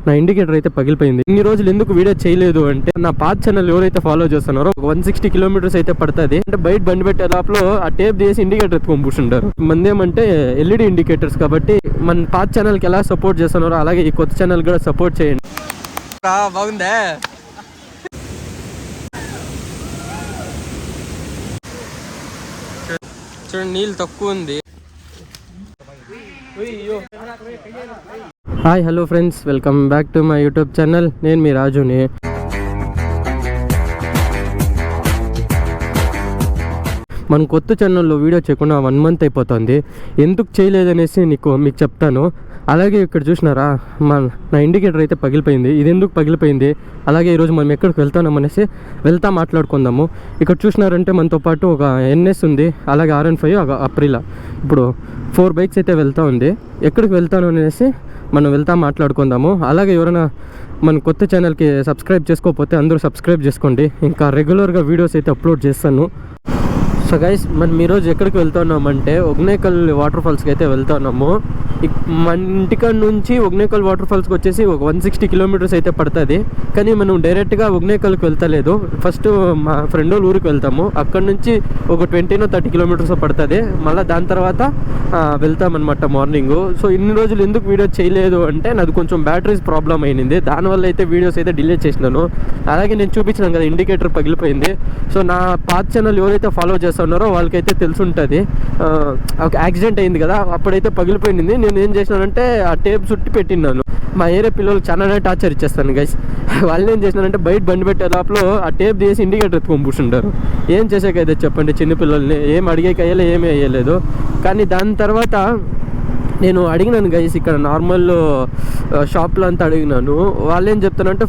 నా ఇండికేటర్ అయితే పగిలిపోయింది. ఇన్ని రోజులు ఎందుకు వీడియో చేయలేదు అంటే, నా పాత ఛానల్ ఎవరైతే ఫాలో చేస్తున్నారో 160 కిలోమీటర్స్ అయితే పడుతుంది. అంటే బయట బండి పెట్టే లోపల ఆ టేప్ తీసి ఇండికేటర్ ఎత్తుకొని కూర్చుంటారు. మందేమంటే ఎల్ఈడి ఇండికేటర్స్ కాబట్టి మన పాత ఛానల్కి ఎలా సపోర్ట్ చేస్తున్నారో అలాగే ఈ కొత్త ఛానల్ కూడా సపోర్ట్ చేయండి. బాగుందా? చూడండి, నీళ్ళు తక్కువ ఉంది. Hi hello friends, welcome back to my YouTube channel. నేను మీ రాజుని. మన కొత్త ఛానల్లో వీడియో చేయకుండా 1 month అయిపోతుంది. ఎందుకు చేయలేదనేసి మీకు చెప్తాను. అలాగే ఇక్కడ చూసినారా, నా ఇండికేటర్ అయితే పగిలిపోయింది. ఇది ఎందుకు పగిలిపోయింది, అలాగే ఈరోజు మనం ఎక్కడికి వెళ్తామనేసి మాట్లాడుకుందాము. ఇక్కడ చూసినారంటే మనతో పాటు ఒక NS ఉంది, అలాగే RN5 అప్రిలా. ఇప్పుడు 4 బైక్స్ అయితే వెళ్తూ ఉంది. ఎక్కడికి వెళ్తాను అనేసి మనం మాట్లాడుకుందాము. అలాగే ఎవరైనా మన కొత్త ఛానల్కి సబ్స్క్రైబ్ చేసుకోకపోతే అందరూ సబ్స్క్రైబ్ చేసుకోండి. ఇంకా రెగ్యులర్గా వీడియోస్ అయితే అప్లోడ్ చేస్తాను. సో గైస్, మనం ఈరోజు ఎక్కడికి వెళ్తున్నామంటే ఒగ్నేకల్ వాటర్ ఫాల్స్కి అయితే వెళ్తున్నాము. మన ఇంటికాడ నుంచి ఒగ్నేకల్ వాటర్ ఫాల్స్కి వచ్చేసి ఒక 160 కిలోమీటర్స్ అయితే పడుతుంది. కానీ మనం డైరెక్ట్గా ఒగ్నేకల్కి వెళ్తలేదు. ఫస్ట్ మా ఫ్రెండ్ వాళ్ళ ఊరికి వెళ్తాము. అక్కడ నుంచి ఒక 20-30 కిలోమీటర్స్ పడుతుంది. మళ్ళీ దాని తర్వాత వెళ్తామన్నమాట మార్నింగ్. సో ఇన్ని రోజులు ఎందుకు వీడియో చేయలేదు అంటే, నాది కొంచెం బ్యాటరీస్ ప్రాబ్లం అయింది. దానివల్ల అయితే వీడియోస్ అయితే డిలీట్ చేసినాను. అలాగే నేను చూపించినాను కదా, ఇండికేటర్ పగిలిపోయింది. సో నా పాత ఛానల్ ఎవరైతే ఫాలో చేస్తున్నారో వాళ్ళకైతే తెలుసుంటుంది. ఒక యాక్సిడెంట్ అయింది కదా, అప్పుడైతే పగిలిపోయింది. నేను ఏం చేసినానంటే ఆ టేప్ చుట్టి పెట్టినాను. మా ఏరియా పిల్లలు చాలా టార్చర్ ఇచ్చేస్తాను గైస్. వాళ్ళు ఏం చేసినారంటే బయట బండి పెట్టే లోపల ఆ టేప్ తీసి ఇండికేటర్ ఎత్తుకొని కూర్చుంటారు. ఏం చేసేకైతే చెప్పండి, చిన్నపిల్లల్ని ఏం అడిగేకయ్యలే, ఏమీ అయ్యలేదు. కానీ దాని తర్వాత నేను అడిగినాను గైస్, ఇక్కడ నార్మల్ షాప్లో అంతా అడిగినాను. వాళ్ళు ఏం చెప్తానంటే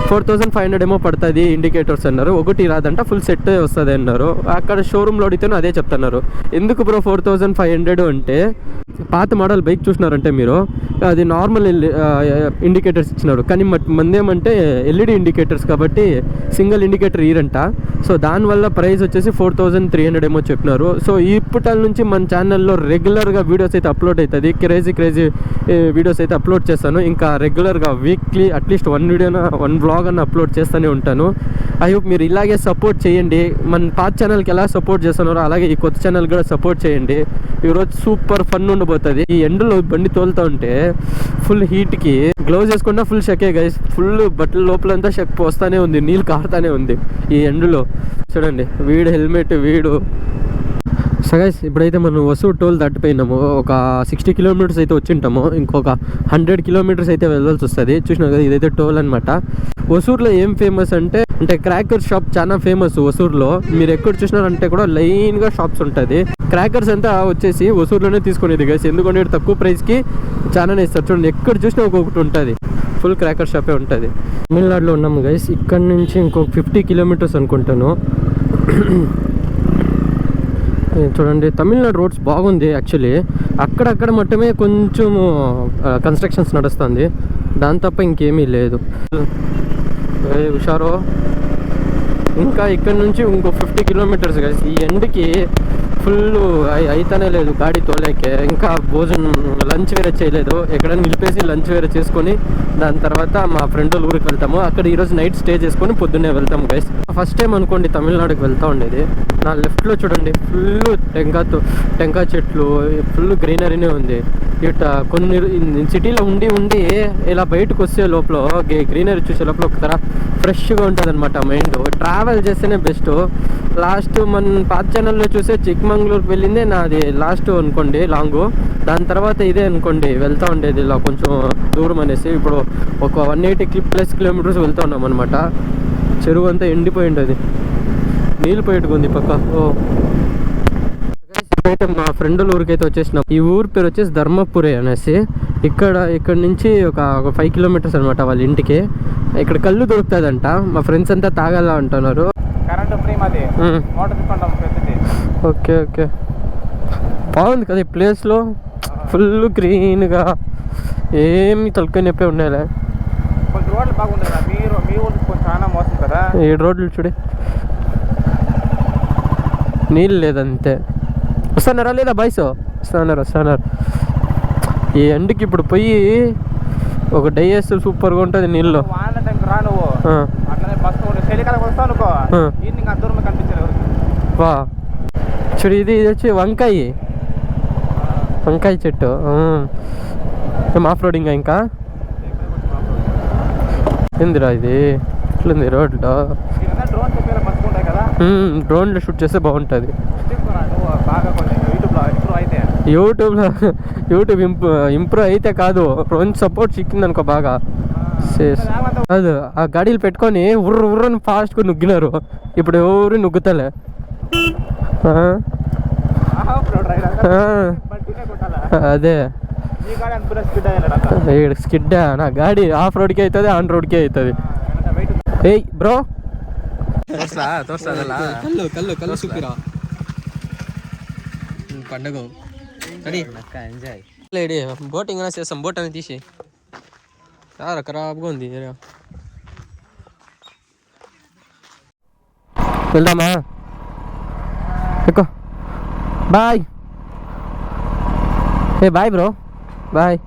4500 ఏమో పడుతుంది ఇండికేటర్స్ అన్నారు. ఒకటి రాదంట, ఫుల్ సెట్ వస్తుంది అన్నారు. అక్కడ షోరూమ్లో అడిగితేనే అదే చెప్తున్నారు. ఎందుకు బ్రో 4500 అంటే, పాత మోడల్ బైక్ చూసినారంటే మీరు, అది నార్మల్ ఇండికేటర్స్ ఇచ్చినారు. కానీ మందేమంటే ఎల్ఈడి ఇండికేటర్స్ కాబట్టి సింగిల్ ఇండికేటర్ ఇయరంట. సో దానివల్ల ప్రైస్ వచ్చేసి 4300 ఏమో చెప్పినారు. సో ఇప్పటి నుంచి మన ఛానల్లో రెగ్యులర్గా వీడియోస్ అయితే అప్లోడ్ అవుతుంది. క్రేజీ వీడియోస్ అయితే అప్లోడ్ చేస్తాను. ఇంకా రెగ్యులర్గా వీక్లీ అట్లీస్ట్ 1 వీడియోనా 1 వ్లాగ్ అన్న అప్లోడ్ చేస్తూనే ఉంటాను. ఐ హోప్ మీరు ఇలాగే సపోర్ట్ చేయండి. మన పాత ఛానల్కి ఎలా సపోర్ట్ చేస్తున్నారో అలాగే ఈ కొత్త ఛానల్ కూడా సపోర్ట్ చేయండి. ఈరోజు సూపర్ ఫన్ ఉండబోతుంది. ఈ ఎండలో బండి తోలుతూ ఉంటే ఫుల్ హీట్కి గ్లౌజ్ వేసుకున్నా ఫుల్ షెకే గైస్. ఫుల్ బట్టల లోపలంతా షెక్ పోస్తానే ఉంది, నీళ్ళు కారుతానే ఉంది ఈ ఎండలో. చూడండి, వీడు హెల్మెట్ వీడు. సో గైస్, ఇప్పుడైతే మనం వసూర్ టోల్ దాటిపోయినాము. ఒక 60 కిలోమీటర్స్ అయితే వచ్చింటాము. ఇంకొక 100 కిలోమీటర్స్ అయితే వెళ్ళాల్సి వస్తుంది. చూసినా కదా, ఇదైతే టోల్ అనమాట. వసూర్లో ఏం ఫేమస్ అంటే క్రాకర్ షాప్ చాలా ఫేమస్ వసూర్లో. మీరు ఎక్కడ చూసినారంటే కూడా లైన్గా షాప్స్ ఉంటుంది. క్రాకర్స్ అంతా వచ్చేసి వసూర్లోనే తీసుకునేది గైస్. ఎందుకంటే తక్కువ ప్రైస్కి చాలానే ఇస్తారు. చూడండి, ఎక్కడ చూసినా ఒక్కొక్కటి ఉంటుంది. ఫుల్ క్రాకర్ షాపే ఉంటుంది. తమిళనాడులో ఉన్నాము గైస్. ఇక్కడ నుంచి ఇంకొక 50 కిలోమీటర్స్ అనుకుంటాను. చూడండి, తమిళనాడు రోడ్స్ బాగుంది యాక్చువల్లీ. అక్కడక్కడ మట్టమే కొంచెం కన్స్ట్రక్షన్స్ నడుస్తుంది, దాని తప్ప ఇంకేమీ లేదు. హుషారో. ఇంకా ఇక్కడ నుంచి ఇంకో 50 కిలోమీటర్స్ గైస్. ఈ ఎండ్కి ఫుల్ అయితేనే లేదు గాడి తోలేకే. ఇంకా భోజనం లంచ్ వేరే చేయలేదు. ఎక్కడైనా నిలిపేసి లంచ్ వేరే చేసుకొని దాని తర్వాత మా ఫ్రెండ్ వాళ్ళ ఊరికి వెళ్తాము. అక్కడ ఈరోజు నైట్ స్టే చేసుకొని పొద్దున్నే వెళ్తాము గైస్. ఫస్ట్ టైం అనుకోండి తమిళనాడుకి వెళ్తూ ఉండేది. నా లెఫ్ట్లో చూడండి, ఫుల్ టెంకాయ చెట్లు, ఫుల్ గ్రీనరీనే ఉంది. ఇట కొన్ని సిటీలో ఉండి ఇలా బయటకు వచ్చే లోపల గ్రీనరీ చూసే లోపల ఒక తర ఫ్రెష్గా ఉంటుంది అనమాట మైండ్. ట్రావెల్ చేస్తేనే బెస్ట్. లాస్ట్ మన పాత ఛానల్లో చూసే చిక్మంగళూరుకి వెళ్ళిందే నాది లాస్ట్ అనుకోండి లాంగ్. దాని తర్వాత ఇదే అనుకోండి వెళ్తూ ఉండేది ఇలా కొంచెం దూరం అనేసి. ఇప్పుడు ఒక 180+ కిలోమీటర్స్ వెళ్తూ ఉన్నాం అనమాట. చెరువు అంతా ఎండిపోయి ఉండేది, నీళ్ళు పోయేట్టుకుంది పక్క. అయితే మా ఫ్రెండ్ ఊరికి అయితే వచ్చేసినాం. ఈ ఊరి పేరు వచ్చేసి ధర్మపురి అనేసి. ఇక్కడ నుంచి ఒక 5 కిలోమీటర్స్ అనమాట వాళ్ళ ఇంటికి. ఇక్కడ కళ్ళు దొరుకుతుందంట. మా ఫ్రెండ్స్ అంతా తాగాల అంటున్నారు. ఓకే బాగుంది కదా ఈ ప్లేస్లో. ఫుల్ గ్రీన్గా, ఏమి తలకాయ నొప్పి ఉండేలే. ఈ రోడ్లు చూడే, నీళ్ళు లేదంతే. వస్తున్నారా లేదా బాయ్స్? వస్తున్నారు. ఈ ఎండకి ఇప్పుడు పోయి ఒక డై వేస్తే సూపర్గా ఉంటుంది నీళ్ళు. వాన టైంకి రా నువ్వు, అట్లనే బస్ చలికాలకు వస్తావు అనుకో, ఈవినింగ్ అంత దూరం కనిపించారు. వా చూడు, ఇది వచ్చి వంకాయ చెట్టు. ఆఫ్ రోడింగ్ ఇంకా ఏందిరా ఇది ఎట్లుంది రోడ్లో? డ్రోన్లో షూట్ చేస్తే బాగుంటుంది. యూట్యూబ్ ఇంప్రూవ్ అయితే కాదు, డ్రోన్ సపోర్ట్ చిక్కింది అనుకో బాగా. కాదు, ఆ గాడీలు పెట్టుకొని ఉర్రని ఫాస్ట్గా నుగ్గినారు. ఇప్పుడు ఎవరు నుగ్గుతలే. అదే స్కిడ్ నా గాడి ఆఫ్ రోడ్కి అవుతుంది, ఆన్ రోడ్కి అవుతుంది. ఏయ్ బ్రో కళ్ళు సూపిరా పండగ ఎంజాయ్ లేడీ బోటింగ్ అయినా చేస్తాం. బోట్ అని తీసి చాలా ఖరాబ్గా ఉంది. వెళ్దామా? ఎక్కువ బాయ్. ఏ బాయ్ బ్రో, బాయ్.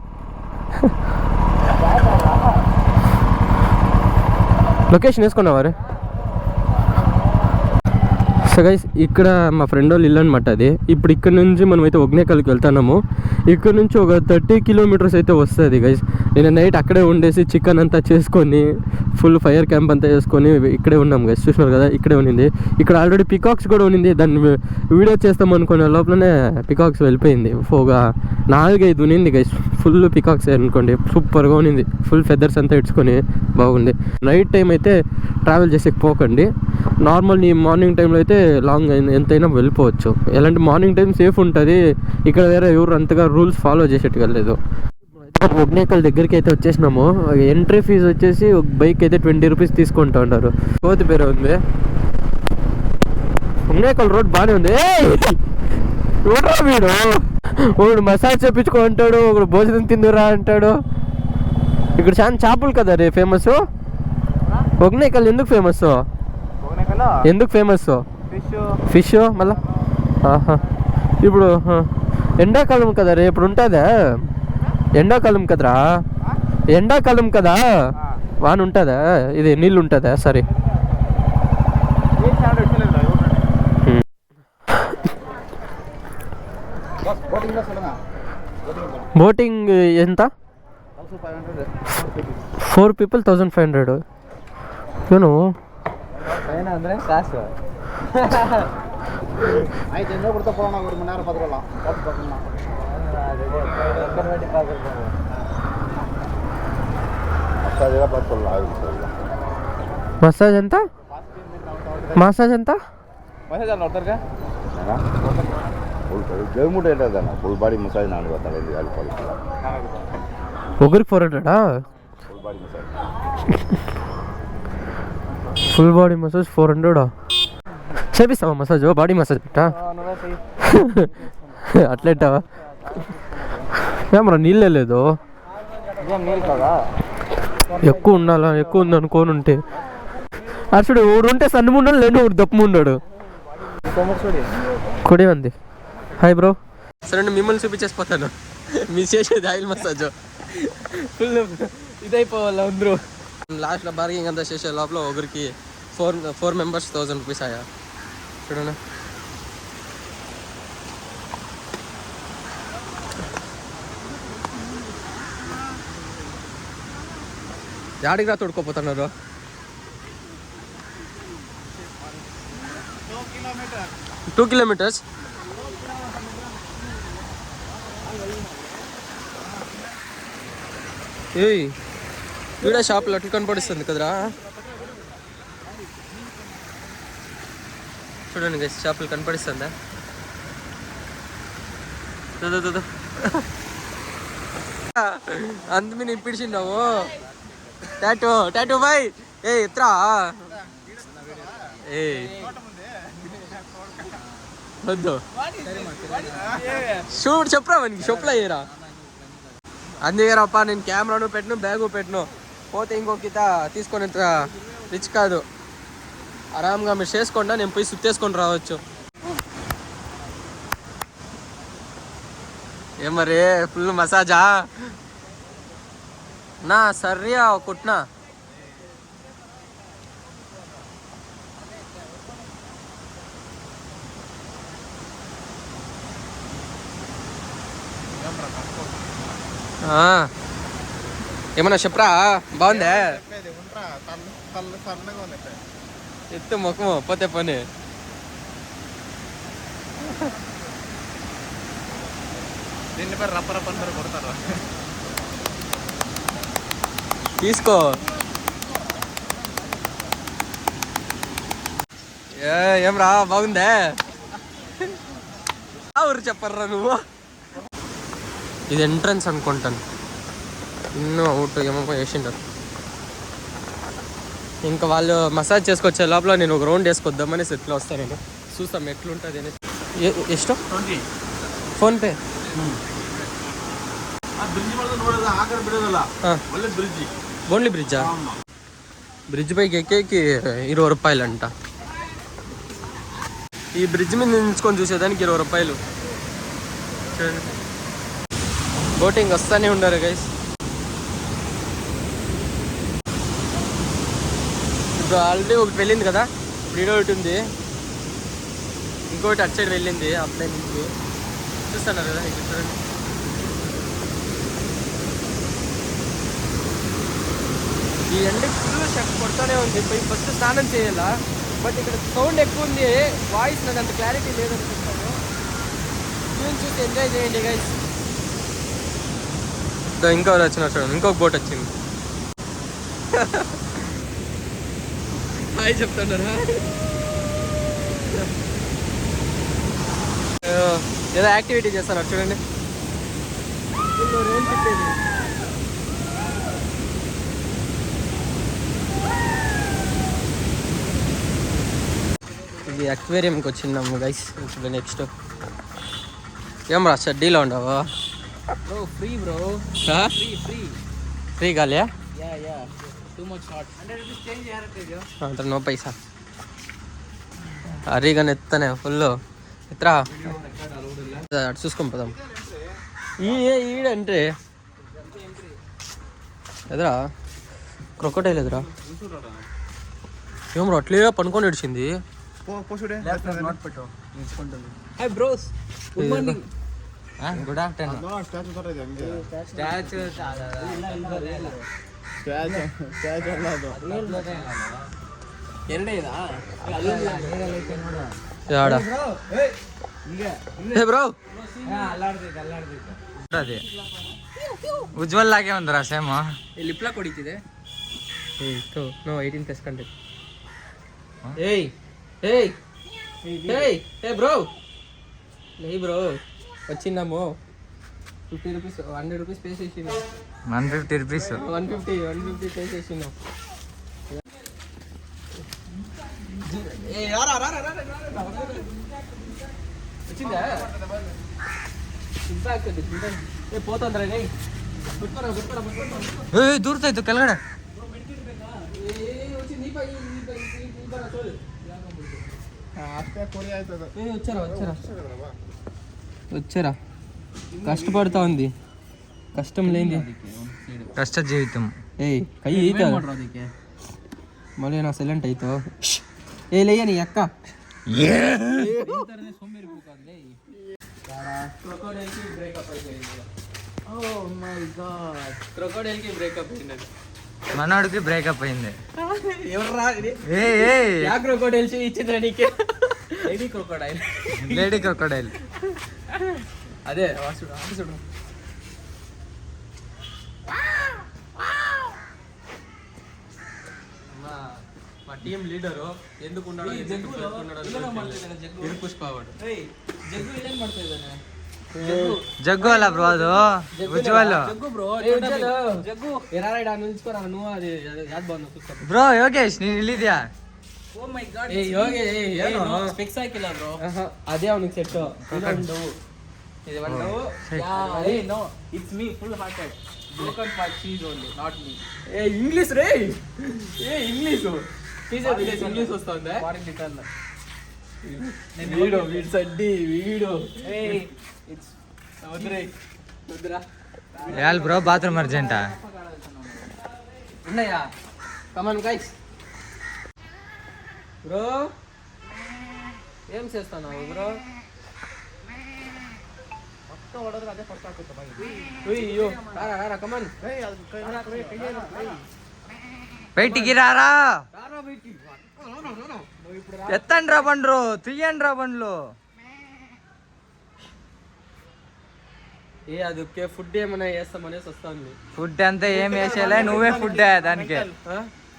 లొకేషన్ వేసుకున్నావారు? సో గైస్, ఇక్కడ మా ఫ్రెండ్ వాళ్ళు ఇల్లు అనమాట అది. ఇప్పుడు ఇక్కడ నుంచి మనమైతే ఒగ్నేకల్కి వెళ్తున్నాము. ఇక్కడ నుంచి ఒక 30 కిలోమీటర్స్ అయితే వస్తుంది గైస్. నేను నైట్ అక్కడే ఉండేసి చికెన్ అంతా చేసుకొని ఫుల్ ఫైర్ క్యాంప్ అంతా చేసుకొని ఇక్కడే ఉన్నాం గైస్. చూసినారు కదా, ఇక్కడే ఉన్నింది. ఇక్కడ ఆల్రెడీ పికాక్స్ కూడా ఉన్నింది. దాన్ని వీడియో చేస్తాం అనుకునే లోపలనే పికాక్స్ వెళ్ళిపోయింది. 4-5 ఉన్నింది గైస్. ఫుల్ పికాక్స్ అనుకోండి, సూపర్గా ఉన్నింది. ఫుల్ ఫెదర్స్ అంతా ఇడ్చుకొని బాగుంది. నైట్ టైం అయితే ట్రావెల్ చేసేకి పోకండి. నార్మల్ ఈ మార్నింగ్ టైంలో అయితే లాంగ్ ఎంతైనా వెళ్ళిపోవచ్చు. ఎలాంటి మార్నింగ్ టైం సేఫ్ ఉంటుంది. ఇక్కడ వేరే ఎవరు అంతగా రూల్స్ ఫాలో చేసేట్టుగా లేదు. ఒగ్నేకల్ దగ్గరికి అయితే వచ్చేసినాము. ఎంట్రీ ఫీజు వచ్చేసి ఒక బైక్ అయితే 20 రూపీస్ తీసుకుంటా ఉంటారు. కోతి పేరు ఉంది. ఒగ్నేకల్ రోడ్ బాగానే ఉంది. చూడరా వీడు, ఒకడు మసాజ్ చేయించుకో అంటాడు, ఒకడు భోజనం తిందురా అంటాడు. ఇక్కడ చాలా చేపలు కదా రే ఫేమస్. ఒగ్నేకల్ ఎందుకు ఫేమస్? ఎందుకు ఫేమస్? ఫిష్ మళ్ళా. ఇప్పుడు ఎండాకాలం కదా రే, ఇప్పుడు ఉంటుందా? ఎండాకాలం కదరా, ఎండాకాలం కదా, వాన ఉంటుందా? ఇది నీళ్ళు ఉంటుందా? సరే, బోటింగ్ ఎంత? 4 people 1500. ಏನು ಅಂದರೆ ಕಾಸು ಆಯ್ತು. ಎನ್ನೋ ಕೊಡ್ತಾ போறோம், ஒரு மணி நேரம் பார்த்துக்கலாம். మసాజ్ ఎంత? మసాజ్ ఎంత? మసాజ్ అన్న ఒక్కరిగా గవర్నమెంట్ ఏంటన్నా ఫుల్ బాడీ మసాజ్ 400 ఒకరికి 400. Full body massage, full body massage 400. చేపిస్తావా మసాజ్? బాడీ మసాజ్ పెట్టా అట్లెట్టావా? ఏమరా నీళ్ళే లేదు. ఎక్కువ ఉండాలా? ఎక్కువ ఉంది అనుకోని ఉంటే అసలు ఊడు ఉంటే సన్నముండాలి, లేని ఊడు దప్పుముండాడు. కొడే ఉంది. Hi bro. సరే మిమ్మల్ని చూపించేసిపోతాను. మీరు చేసేది ఆయిల్ మసాజ్ ఫుల్ ఇదైపోవాలి అందరూ. లాస్ట్లో బార్గింగ్ అంతా చేసే లోపల ఒకరికి 4 members 1000 రూపీస్ ఆయా. చూడనా, యాడికి రా తోడుకోపోతున్నారు? 2 kilometers. ఏయ్ వీడియో షాప్లో అట్లా కనపడిస్తుంది కదరా. చూడండి గైస్, షాపులు కనపడిస్తుందా? అందు నేను పిడిచిన్నావు టాటూ బాయ్. ఏ ఎత్రా ఏ వద్దు షూట్ చెప్పురా మనకి షొప్లో అయ్యారా. అందుకేరాప్ప నేను కెమెరాను పెట్టను, బ్యాగు పెట్టను. పోతే ఇంకొక కిత తీసుకొని రిచ్ కాదు. ఆరామ్గా మీరు చేసుకోండి, నేను పోయి సుత్తేసుకొని రావచ్చు. ఏమరే ఫుల్ మసాజా? నా సర్రియా కుట్నా ఏమన్నా చెప్పరా బాగుందా ఎత్తు ముఖము పోతే పని దీన్ని పేరు రప్ప రప్ప అని కొడతారు. తీసుకో. ఏం రా బాగుందా ఊరు చెప్పర్రా నువ్వు. ఇది ఎంట్రన్స్ అనుకుంటాను. ఇన్నో అవుట్ ఏమో వేసింటారు. ఇంకా వాళ్ళు మసాజ్ చేసుకొచ్చే లోపల నేను ఒక రౌండ్ వేసుకొద్దామని సెట్లో వస్తాను. నేను చూస్తాం ఎట్లుంటుంది అనేసి. ಎಷ್ಟು ಫೋನ್ಪೇ ఓన్లీ బ్రిడ్జా? బ్రిడ్జ్ పైకి ఎక్కేకి 20 రూపాయలంట. ఈ బ్రిడ్జ్ మీద నిల్చుకొని చూసేదానికి 20 రూపాయలు. చూడండి బోటింగ్ వస్తానే ఉండరు గైస్. ఇప్పుడు ఆల్రెడీ ఒకటి వెళ్ళింది కదా, ఇప్పుడు ఒకటి ఉంది, ఇంకోటి అటు సైడ్ వెళ్ళింది. అప్పుడే నుంచి చూస్తున్నారు కదా ఇక్కడ చూడండి. ఈ ఎండకి ఫుల్ షక్ కొడతానే ఉంది. పోయి ఫస్ట్ స్నానం చేయాలా, బట్ ఇక్కడ సౌండ్ ఎక్కువ ఉంది, వాయిస్ నాకు అంత క్లారిటీ లేదనుకుంటాను. దీన్ని చూసి ఎంజాయ్ చేయండి గైస్. ఇంకా వచ్చిన చూడండి, ఇంకొక బోట్ వచ్చింది. హాయ్ చెప్తున్నారా? ఏదో యాక్టివిటీ చేస్తున్నారు చూడండి. ఇది అక్వేరియంకి వచ్చినాము గైస్. ఇప్పుడు నెక్స్ట్ ఏం రా షడ్డీలో ఉండవు bro? Free bro, free free కాలే too much hot. 100 rupees change చేయాలంటే అంత నో పైసా. అరీగానే ఎత్తనే ఫుల్ ఎత్తరా అటు చూసుకొని పోదాం. ఈడంటే ఎదురా క్రొకోడైల్ ఎదురా ఏం రా అట్లే పనుకొని ఇడిచింది. Hi bros, good morning. Good afternoon. Bro Ujwal ಆಗಿ ಒಂದರ ಸೇಮ್ ಲಿಪ್ಲಾ ಕೊಡಿತಿದೆ. No 18 plus content. ಏಯ್ ಏಯ್ ಏಯ್ ಏ ಬ್ರೋ లే బ్రో వచ్చిందాము. 50 రూపీస్ 100 రూపీస్ పే చేసినాం. 150 రూపీస్ 150 పే చేసినాం. వచ్చిందా పోతుందిరా దూరతాಯ್ತು ಕೆಳಗಡೆ. వచ్చారా కష్టపడుతా ఉంది, కష్టం లేని ಕಷ್ಟ ಜೀವಿತಂ. ఏయ్ కయ్యి ఈత మళ్ళీ నా సైలెంట్ అవుతావు. ఏ లేయ నీ అక్క క్రొకోడైల్కి బ్రేకప్ అయింది. మనోడికి బ్రేకప్ అయింది. క్రొకోడైల్స్ ఇచ్చిందిరా నీకే? Lady crocodile. లేడీ క్రొకోడైల్ అదే చూడు. మా టీం లీడరు ఎందుకు ఉన్నాడు పుష్పవాడు. ಜಗ್ಗು ಅಲ್ಲ ಬ್ರೋ, ಅದು ಉಜ್ವಲ್ ಬ್ರೋ. ಯೋಗೇಶ್ ನೀನ್ ಇಲ್ಲಿದ್ಯಾ? అదే అవును సెట్ ఇంగ్లీష్ రే. ఇంగ్లీష్ ఇంగ్లీష్ వస్తుందా? వీడు సడ్డి వీడు ಯಾಲ್ ಬ್ರೋ ಬಾತ್ರೂಮ್ ಅರ್ಜೆಂಟಾ? ఉన్నాయా? Come on guys. బ్రో ఏం చేస్తున్నావు బ్రో? మొత్తం వడదు అదే ఫస్ట్ ఆకుతా అయ్యో రారా రారా కమాన్. బయటికి రారా, రారా బయటికి. ఎత్తండి రా బండ్రు, తీయండి రా బండ్లు. ఏ అది ఒకే ఫుడ్ ఏమైనా వేస్తామనేసి వస్తుంది. ఫుడ్ అంతా ఏం వేసేలే, నువ్వే ఫుడ్ దానికి,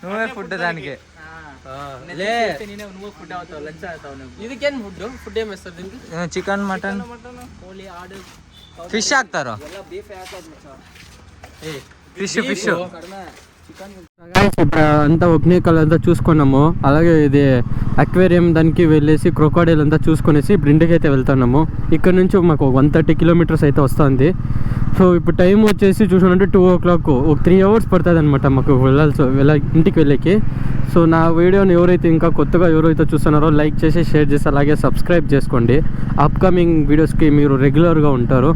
నువ్వే ఫుడ్ దానికి. లే నువ్వు ఫుడ్ అవుతావు, లంచ్ అవుతావు నువ్వు. ఇదికేం ఫుడ్? ఫుడ్ ఏం వేస్తారు దీనికి? చికెన్, మటన్, కోಳಿ, ఆడు, ఫిష్ ಹಾಕ್ತಾರೋ? ಎಲ್ಲ ಬೀಫ್ ಹಾಕೋದು ಮಚ್ಚ. Fish fish. ಕಡಿಮೆ ಚಿಕನ್. ఇప్పుడు అంతా ఒక్నేకల్ అంతా చూసుకున్నాము. అలాగే ఇది అక్వేరియం దానికి వెళ్ళేసి క్రొకోడైల్ అంతా చూసుకునేసి ఇప్పుడు ఇంటికి అయితే వెళ్తున్నాము. ఇక్కడ నుంచి మాకు 130 కిలోమీటర్స్ అయితే వస్తుంది. సో ఇప్పుడు టైం వచ్చేసి చూసుకుంటే 2 o'clock. ఒక 3 hours పడుతుంది అనమాట మాకు ఇంటికి వెళ్ళేకి. సో నా వీడియోని ఎవరైతే ఇంకా కొత్తగా ఎవరైతే చూస్తున్నారో లైక్ చేసి షేర్ చేసి అలాగే సబ్స్క్రైబ్ చేసుకోండి. అప్కమింగ్ వీడియోస్కి మీరు రెగ్యులర్గా ఉంటారు.